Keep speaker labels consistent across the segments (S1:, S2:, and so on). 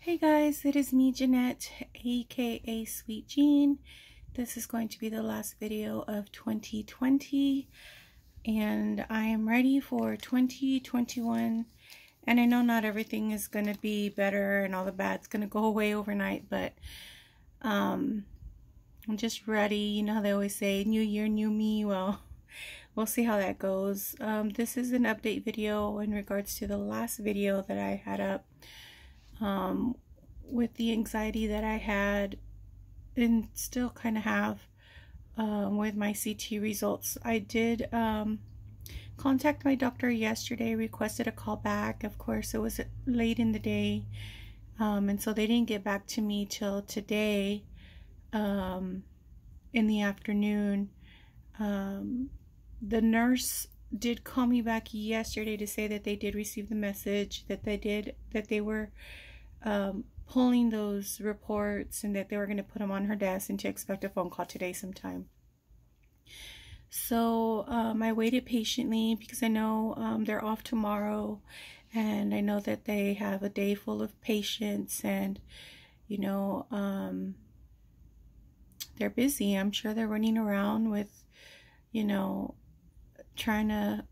S1: Hey guys, it is me, Jeanette, aka Sweet Jean. This is going to be the last video of 2020, and I am ready for 2021. And I know not everything is going to be better and all the bad's going to go away overnight, but I'm just ready. You know how they always say, new year, new me. Well, we'll see how that goes. This is an update video in regards to the last video that I had up. With the anxiety that I had and still kind of have with my CT results. I did contact my doctor yesterday, requested a call back. Of course, it was late in the day, and so they didn't get back to me till today in the afternoon. The nurse did call me back yesterday to say that they did receive the message, that they were pulling those reports and that they were going to put them on her desk and to expect a phone call today sometime. So I waited patiently because I know they're off tomorrow, and I know that they have a day full of patients, and you know, they're busy. I'm sure they're running around with, you know, trying to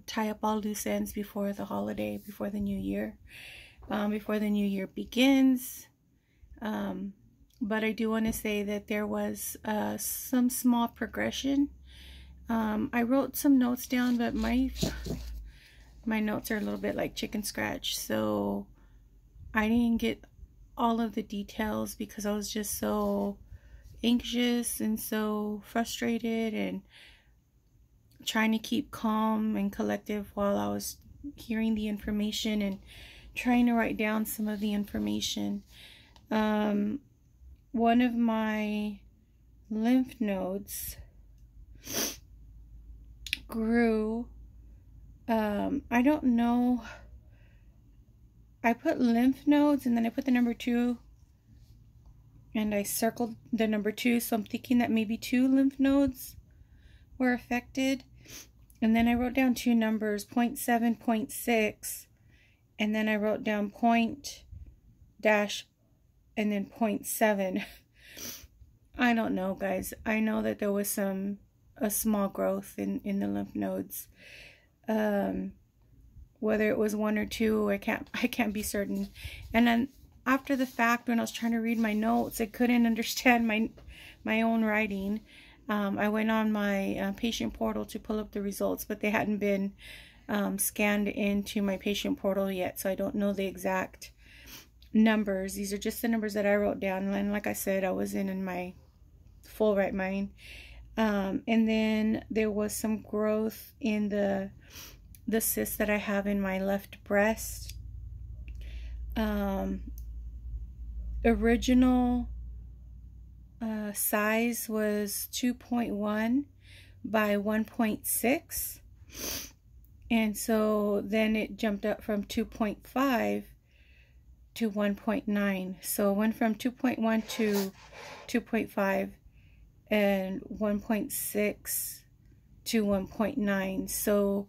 S1: tie up all loose ends before the holiday, before the new year. Before the new year begins. But I do want to say that there was some small progression. I wrote some notes down, but my notes are a little bit like chicken scratch, so I didn't get all of the details because I was just so anxious and so frustrated and trying to keep calm and collective while I was hearing the information and trying to write down some of the information. One of my lymph nodes grew. I don't know. I put lymph nodes and then I put the number 2 and I circled the number 2, so I'm thinking that maybe 2 lymph nodes were affected. And then I wrote down 2 numbers, 0.7, 0.6. And then I wrote down point dash and then 0.7. I don't know, guys. I know that there was a small growth in the lymph nodes. Whether it was 1 or 2, I can't be certain. And then after the fact, when I was trying to read my notes, I couldn't understand my own writing. I went on my patient portal to pull up the results, but they hadn't been scanned into my patient portal yet, so I don't know the exact numbers. These are just the numbers that I wrote down, and like I said, I was in my full right mind. And then there was some growth in the cyst that I have in my left breast. Original size was 2.1 by 1.6. And so then it jumped up from 2.5 to 1.9. So it went from 2.1 to 2.5 and 1.6 to 1.9. So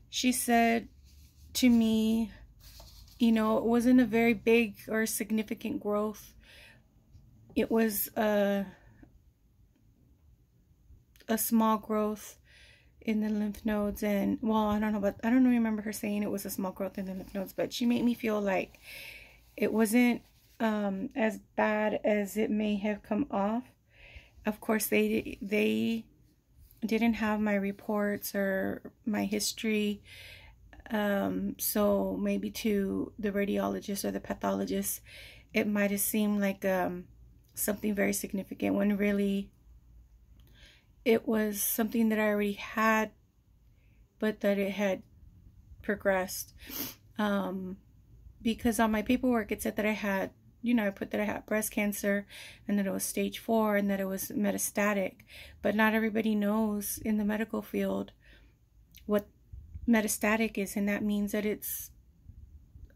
S1: she said to me, you know, it wasn't a very big or significant growth. It was a small growth in the lymph nodes, and well, I don't remember her saying it was a small growth in the lymph nodes, but she made me feel like it wasn't as bad as it may have come off. Of course, they didn't have my reports or my history, so maybe to the radiologist or the pathologist it might have seemed like something very significant, when really it was something that I already had, but that it had progressed. Because on my paperwork it said that I had, you know, I put that I had breast cancer and that it was stage 4 and that it was metastatic. But not everybody knows in the medical field what metastatic is, and that means that it's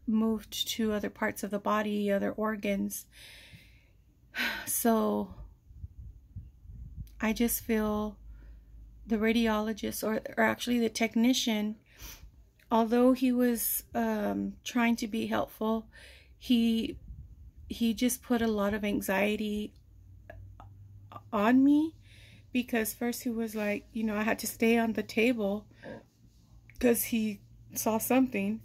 S1: moved to other parts of the body, other organs. So I just feel the radiologist, or actually the technician, although he was trying to be helpful, he he just put a lot of anxiety on me, because first he was like, you know, I had to stay on the table because he saw something,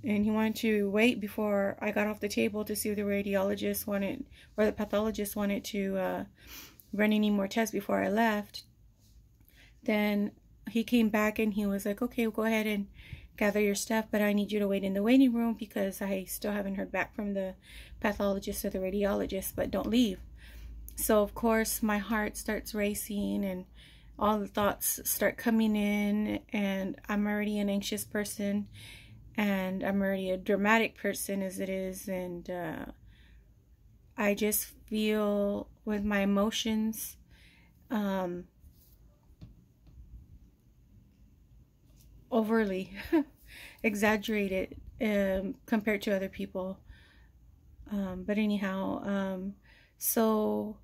S1: and he wanted to wait before I got off the table to see if the radiologist wanted, or the pathologist wanted to run any more tests before I left. Then he came back and he was like, okay, we'll go ahead and gather your stuff, but I need you to wait in the waiting room because I still haven't heard back from the pathologist or the radiologist, but don't leave. So of course my heart starts racing and all the thoughts start coming in, and I'm already an anxious person, and I'm already a dramatic person as it is, and I just feel with my emotions overly exaggerated compared to other people. But anyhow, so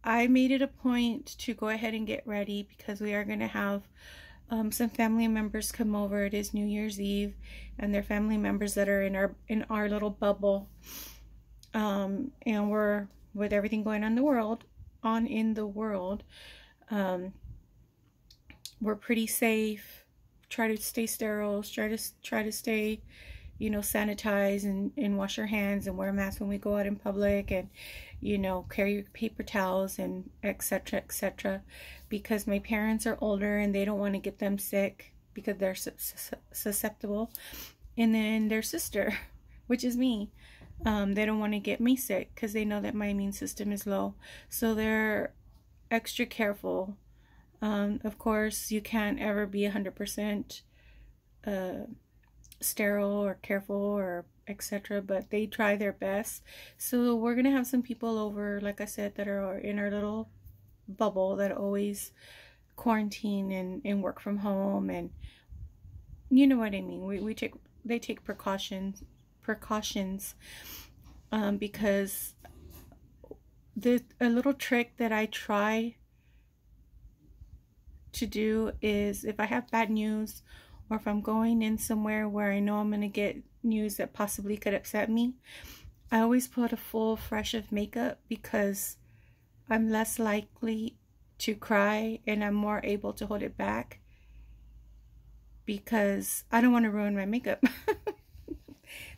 S1: I made it a point to go ahead and get ready because we are going to have some family members come over. It is New Year's Eve, and they're family members that are in our little bubble. And we're, with everything going on in the world, we're pretty safe. Try to stay sterile. Try to stay, you know, sanitize and wash our hands and wear a mask when we go out in public, and, you know, carry your paper towels and etc., etc. Because my parents are older and they don't want to get them sick because they're susceptible. And then their sister, which is me, they don't want to get me sick because they know that my immune system is low. So they're extra careful. Of course, you can't ever be 100% sterile or careful or etc., but they try their best. So we're gonna have some people over, like I said, that are in our little bubble that always quarantine and work from home, and you know what I mean. They take precautions because a little trick that I try to do is, if I have bad news, or if I'm going in somewhere where I know I'm going to get news that possibly could upset me, I always put a full fresh of makeup because I'm less likely to cry and I'm more able to hold it back because I don't want to ruin my makeup.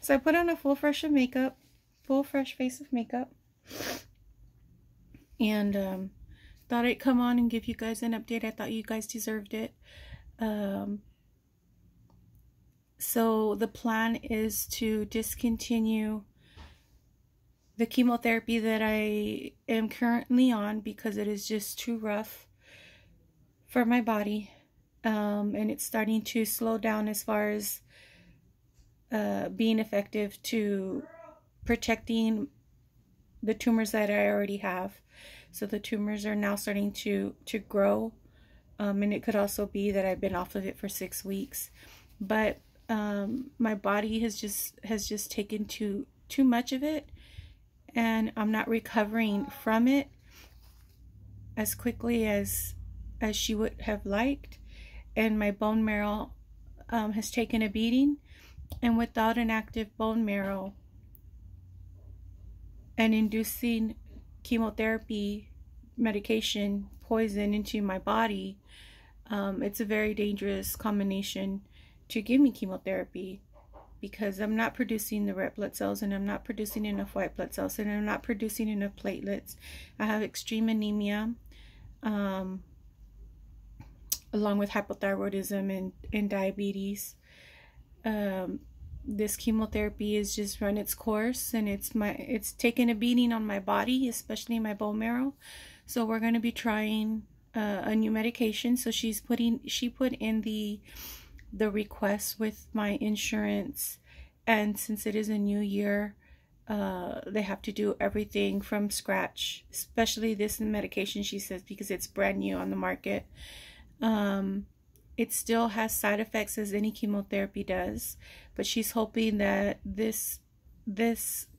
S1: So I put on a full fresh face of makeup, and thought I'd come on and give you guys an update. I thought you guys deserved it. So the plan is to discontinue the chemotherapy that I am currently on because it is just too rough for my body, and it's starting to slow down as far as being effective to protecting the tumors that I already have. So the tumors are now starting to grow, and it could also be that I've been off of it for 6 weeks, but my body has just taken too much of it, and I'm not recovering from it as quickly as she would have liked, and my bone marrow has taken a beating, and without an active bone marrow and inducing chemotherapy medication poison into my body, it's a very dangerous combination to give me chemotherapy, because I'm not producing the red blood cells, and I'm not producing enough white blood cells, and I'm not producing enough platelets. I have extreme anemia, along with hypothyroidism and diabetes. This chemotherapy has just run its course, and it's taken a beating on my body, especially my bone marrow. So we're going to be trying a new medication. So she put in the request with my insurance, and since it is a new year, they have to do everything from scratch, especially this medication, she says, because it's brand new on the market. It still has side effects as any chemotherapy does, but she's hoping that this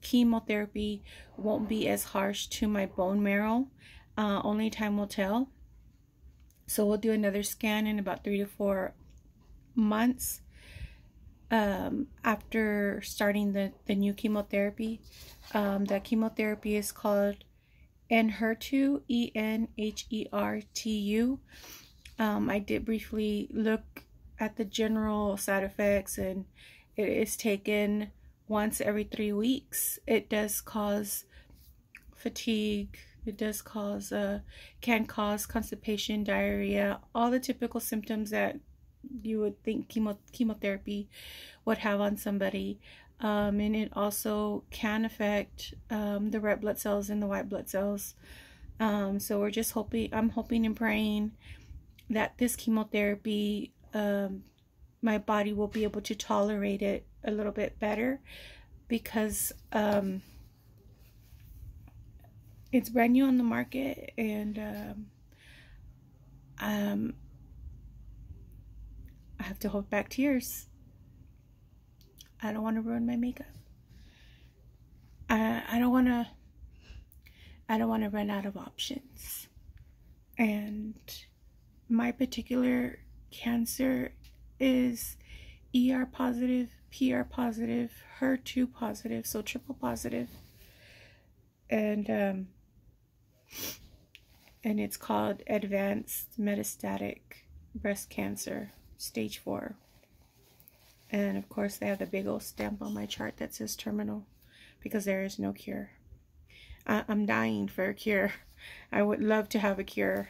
S1: chemotherapy won't be as harsh to my bone marrow. Only time will tell. So we'll do another scan in about 3 to 4 months, after starting the new chemotherapy. That chemotherapy is called Enhertu, Enhertu. I did briefly look at the general side effects, and it is taken once every 3 weeks. It does cause fatigue. It does cause, can cause constipation, diarrhea, all the typical symptoms that you would think chemotherapy would have on somebody. And it also can affect the red blood cells and the white blood cells. So we're just hoping, I'm hoping and praying that this chemotherapy, my body will be able to tolerate it a little bit better, because it's brand new on the market, and I have to hold back tears. I don't want to ruin my makeup. I don't want to run out of options. And my particular cancer is ER positive, PR positive, HER2 positive, so triple positive. And it's called advanced metastatic breast cancer, stage 4. And of course they have the big old stamp on my chart that says terminal, because there is no cure. I'm dying for a cure. I would love to have a cure.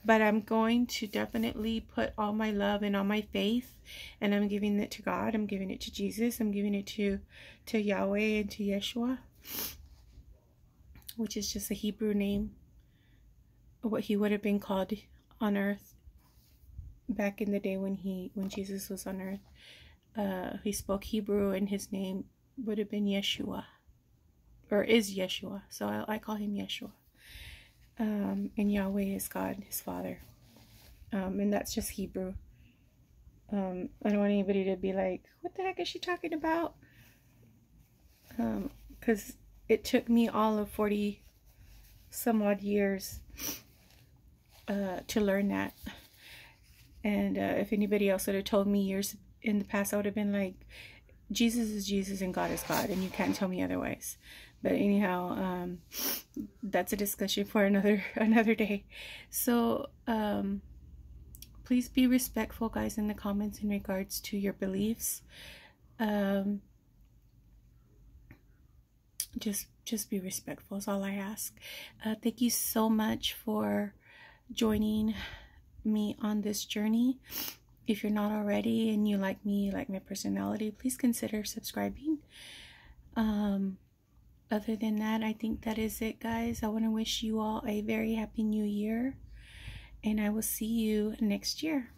S1: But I'm going to definitely put all my love and all my faith, and I'm giving it to God. I'm giving it to Jesus. I'm giving it to Yahweh and to Yeshua, which is just a Hebrew name, what he would have been called on earth back in the day when Jesus was on earth. He spoke Hebrew, and his name would have been Yeshua, or is Yeshua. So I call him Yeshua. And Yahweh is God, his Father. And that's just Hebrew. I don't want anybody to be like, what the heck is she talking about? Because it took me all of 40 some odd years to learn that. And if anybody else would have told me years in the past, I would have been like, Jesus is Jesus and God is God, and you can't tell me otherwise. But anyhow, that's a discussion for another day. So please be respectful, guys, in the comments in regards to your beliefs. Just be respectful is all I ask. Thank you so much for joining me on this journey. If you're not already and you like me, you like my personality, please consider subscribing. Other than that, I think that is it, guys. I want to wish you all a very happy new year, and I will see you next year.